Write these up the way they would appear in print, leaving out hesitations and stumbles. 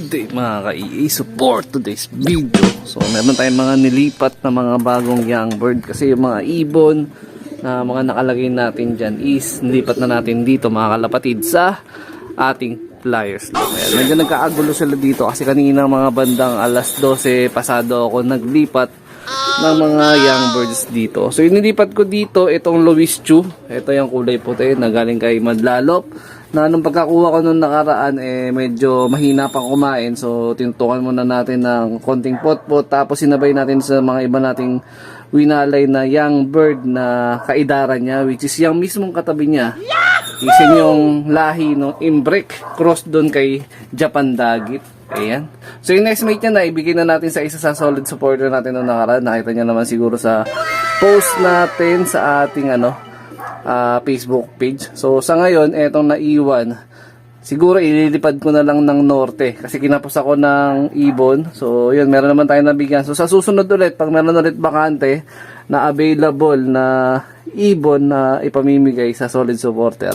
Good day mga ka-EA support today's video. So meron tayong mga nilipat na mga bagong young bird kasi yung mga ibon na mga nakalagay natin dyan is nilipat na natin dito mga kalapatid sa ating flyers. Ayan, medyo nagkaagulo sila dito kasi kanina mga bandang alas 12 pasado ako naglipat ng mga young birds dito. So yung nilipat ko dito itong Louis Chu. Ito yung kulay puti na galing kay Madlalop. Na nung pagkakuha ko nung nakaraan medyo mahina pang kumain, so tinutukan muna natin ng konting pot-pot tapos sinabay natin sa mga iba nating winalay na young bird na kaidaran niya, which is yung mismong katabi niya. Isin yung lahi no Imbrek cross doon kay Japan Dagit. Ayan. So yung next mate niya na ibigay na natin sa isa sa solid supporter natin nung nakaraan. Nakita niya naman siguro sa post natin sa ating Facebook page. So sa ngayon, etong naiwan, siguro ililipad ko na lang ng norte kasi kinapos ako ng ibon. So yun, meron naman tayo nabigyan. So sa susunod ulit, pag meron ulit bakante na available na ibon na ipamimigay sa solid supporter,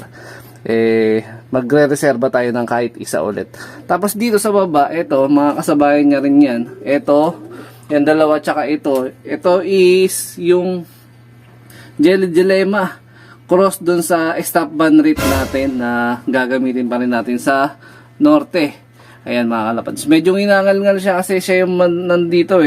magre-reserva tayo ng kahit isa ulit. Tapos dito sa baba, eto, mga kasabayan niya rin yan. Eto, yan dalawa tsaka ito. Ito is yung Jelly Dilemma cross dun sa stop band rate natin na gagamitin pa rin natin sa norte. Ayan mga kalapads. Medyo inangal-ngal siya kasi siya yung nandito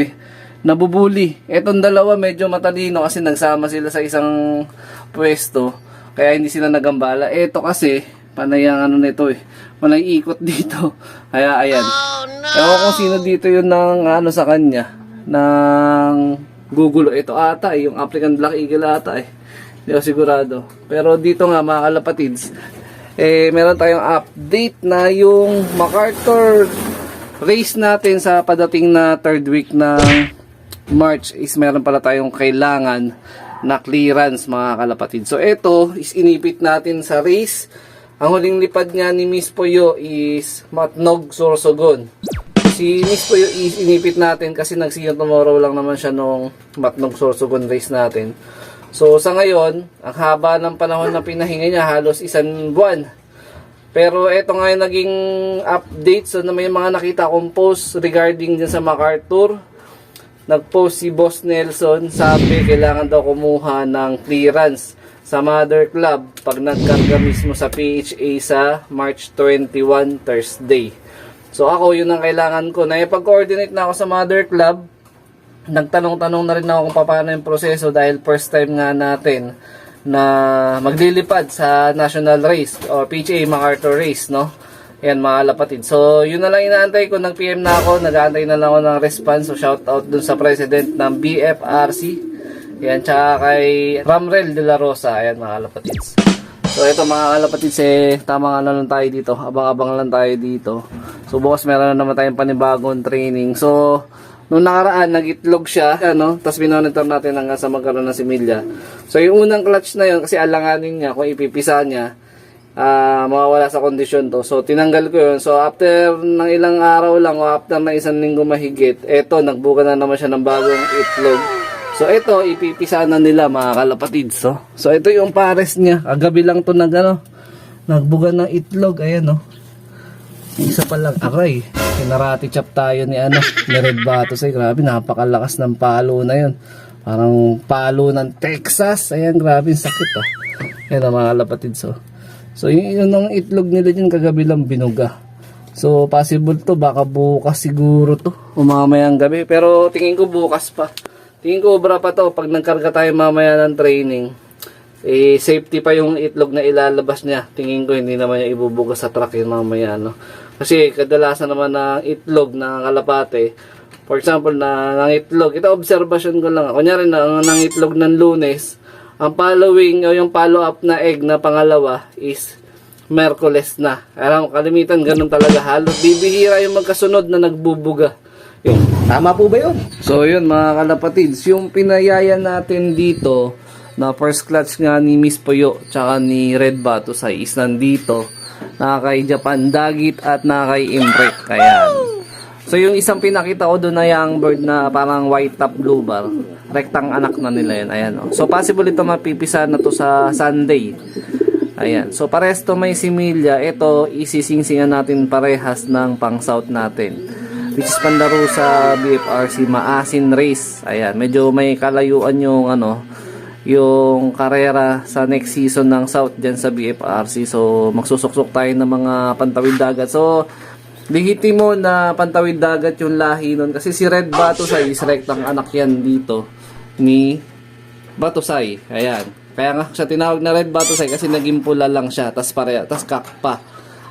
nabubuli. Etong dalawa medyo matalino kasi nagsama sila sa isang pwesto. Kaya hindi sila nagambala. Eto kasi panay ang nito panay ikot dito. Kaya ayan. Ewan kung sino dito yun ng sa kanya. Ng Google. Ito ata yung African Black Eagle ata Hindi ako sigurado. Pero dito nga mga kalapatids, meron tayong update na yung MacArthur race natin sa padating na third week ng March is meron pala tayong kailangan na clearance mga kalapatids. So ito is inipit natin sa race. Ang huling lipad nga ni Miss Puyo is Matnog Sorsogon. Si Miss Puyo is inipit natin kasi nag-see tomorrow lang naman siya nung Matnog Sorsogon race natin. So sa ngayon, ang haba ng panahon na pinahinga niya, halos isang buwan. Pero eto nga yung naging update. So na may mga nakita akong post regarding dyan sa MacArthur. Nag-post si Boss Nelson, sabi kailangan daw kumuha ng clearance sa Mother Club pag nagkarga mismo sa PHA sa March 21 Thursday. So ako yun ang kailangan ko. Naipag-coordinate na ako sa Mother Club. Nagtanong-tanong na rin ako kung paano yung proseso dahil first time nga natin na maglilipad sa national race o PHA MacArthur race, no? Yan mga kalapatid. So yun na lang inaantay ko. Nag-PM na ako, nag-aantay na lang ako ng response. So shout out dun sa president ng BFRC. Yan, tsaka kay Ramrel de la Rosa. Ayan mga kalapatids. So ito mga kalapatids, tama nga lang tayo dito. Abang-abang lang tayo dito. So bukas meron na naman tayong panibagong training. So nung nakaraan, nag-itlog siya, tapos binonitor natin hanggang sa magkaroon ng similya. So, yung unang clutch na yun, kasi alanganin niya, kung ipipisa niya, mawawala sa kondisyon to. So, tinanggal ko yun. So, after ng ilang araw lang, o after ng isang linggo mahigit, eto, nagbuka na naman siya ng bagong itlog. So, ito, ipipisa na nila, mga kalapatids. So, ito yung pares niya. Agabi lang to nagbuga ng itlog. Ayan, isa pa lang, aray. Kinarati chop tayo ni Red Batos. Grabe, napakalakas ng palo na yun. Parang palo ng Texas. Ayan, grabe, sakit Ayan ang mga kalapatid. So yun ang itlog nila dyan kagabi lang binuga. So possible to, baka bukas siguro to. O mamayang gabi. Pero tingin ko bukas pa. Tingin ko obra pa to. Pag nagkarga tayo mamaya ng training, safety pa yung itlog na ilalabas niya. Tingin ko hindi naman niya ibubuga sa truck yun mamaya Kasi kadalasan naman ng itlog ng kalapate, for example ng itlog, ito observation ko lang, kunyari ng itlog ng Lunes, ang following o yung follow up na egg na pangalawa is Merkules na. Alam, kalimitan ganun talaga, halos bibihira yung magkasunod na nagbubuga. Yun. Tama po ba yun? So yun mga kalapatids, yung pinayaya natin dito na first clutch nga ni Miss Puyo tsaka ni Red Batos ay is nandito na kay Japan Dagit at na kay Imbrek. Ayan. So yung isang pinakita ko doon na young bird na parang white top blue bar, rektang anak na nila yun. Ayan. So possible ito mapipisa na to sa Sunday. Ayan. So, parehas to may similya. Ito, isisingsingan natin parehas ng pang south natin. Which is panlaro sa BFRC Maasin Race. Ayan. Medyo may kalayuan yung yung karera sa next season ng south dyan sa BFRC. So, magsusuksok tayo ng mga pantawid dagat. So, lihiti mo na pantawid dagat yung lahi nun. Kasi si Red Batusay is rektang anak yan dito ni Batusay. Ayan. Kaya nga siya tinawag na Red Batusay kasi naging pula lang siya, tas kakpa.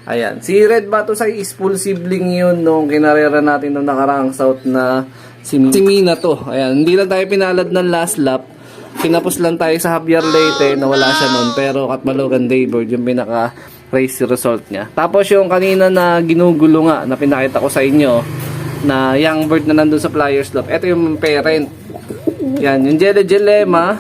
Ayan. Si Red Batusay is full sibling yun nung kinarera natin nung nakaraang south na si Mina to. Ayan. Hindi lang tayo pinalad ng last lap. Pinapos lang tayo sa Javier Leyte na wala siya nun. Pero Katmalogan Daybird yung pinaka race result niya. Tapos yung kanina na ginugulo nga na pinakita ko sa inyo na young bird na nandun sa Flyers Love. Ito yung parent. Yan. Yung Jelema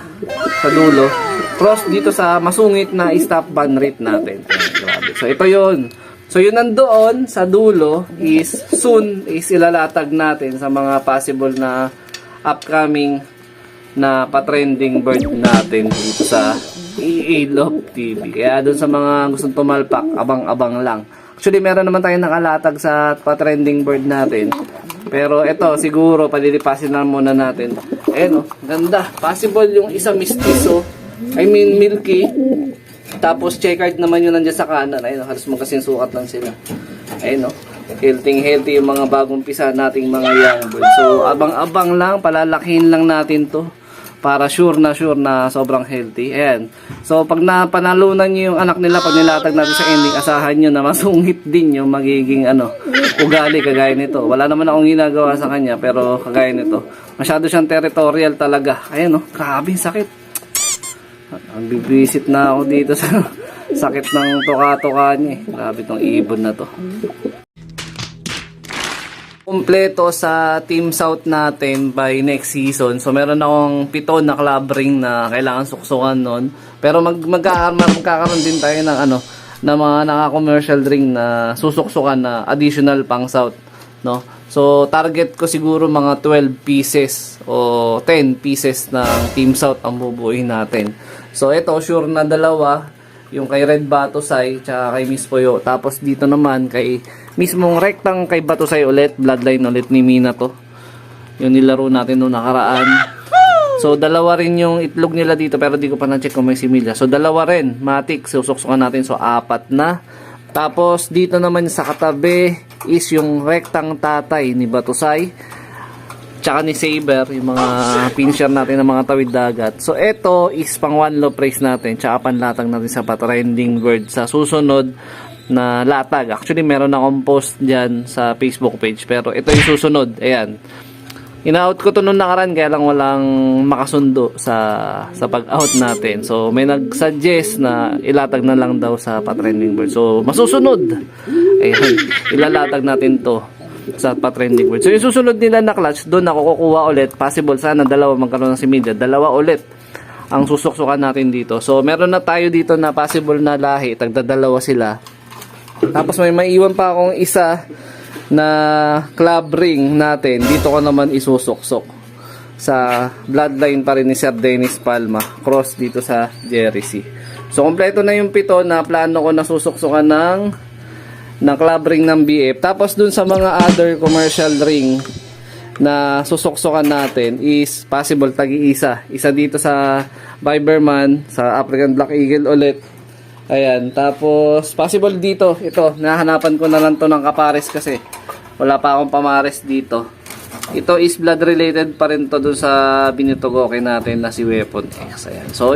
sa dulo. Cross dito sa masungit na stop ban rate natin. Ayan, grabe. So ito yun. So yun nandoon sa dulo is soon is ilalatag natin sa mga possible na upcoming na patrending bird natin dito sa Ilop TV. Kaya doon sa mga gustong tumalpak, abang-abang lang. Actually meron naman tayong nakalatag sa patrending bird natin. Pero ito siguro palilipasin na muna natin. Ayan o, ganda. Possible yung isa mistiso. I mean, milky. Tapos, checkered naman yun nandiyan sa kanan. Ayun, halos magkasing sukat lang sila. Ayun, no? Healthy yung mga bagong pisa nating mga young birds. So, abang-abang lang. Palalakihin lang natin to. Para sure na sobrang healthy. Ayan. So, pag napanalunan nyo yung anak nila, pag nilatag natin sa ending, asahan nyo na masungit din yung magiging, ugali kagaya nito. Wala naman akong ginagawa sa kanya, pero kagaya nito. Masyado siyang territorial talaga. Ayan, no? Grabe, sakit. Ang bibisit na ako dito sa sakit ng tuka-tuka niya. Grabe tong ibon na to. Kompleto sa Team South natin by next season. So meron akong 7 na club ring na kailangan suksukan nun. Pero magkakaroon din tayo ng na mga naka-commercial ring na susuksukan na additional pang South, no? So target ko siguro mga 12 pieces o 10 pieces ng Team South ang bubuuin natin. So ito sure na dalawa, yung kay Red Batusay tsaka kay Miss Puyo. Tapos dito naman kay mismong rektang kay Batusay ulit, bloodline ulit ni Mina to. Yung nilaro natin noong nakaraan. So dalawa rin yung itlog nila dito pero di ko pa na-check kung may similya. So dalawa rin, matik, susuksukan natin. So 4 na. Tapos dito naman sa katabi is yung rektang tatay ni Batusay tsaka ni Saber, yung mga finisher natin ng mga tawid dagat. So ito is pang one low price natin tsaka panlatag natin sa patrending bird sa susunod na latag. Actually meron akong post dyan sa Facebook page pero ito yung susunod. Ayan, ina-out ko to nung nakaraan kaya lang walang makasundo sa pag-out natin. So may nag-suggest na ilatag na lang daw sa patrending bird. So masusunod. Ayan, ilalatag natin to sa patrending bird. So yung susunod nila na clutch, doon ako kukuha ulit. Possible sana dalawa magkaroon ng similya. Dalawa ulit ang susuksukan natin dito. So meron na tayo dito na possible na lahi. Tagdadalawa sila. Tapos may maiwan pa akong isa na club ring natin. Dito ko naman isusuksok sa bloodline pa rin ni Sir Dennis Palma. Cross dito sa Jersey. So kompleto na yung 7 na plano ko na susuksukan ng club ring ng BF. Tapos dun sa mga other commercial ring na susuksukan natin is possible tagi-isa. Isa dito sa Viberman, sa African Black Eagle ulit. Ayan, tapos possible dito. Ito, nahanapan ko na lang to ng kapares kasi wala pa akong pamares dito. Ito is blood related pa rin to dun sa binutugoke natin na si Weapon. Ayan. So,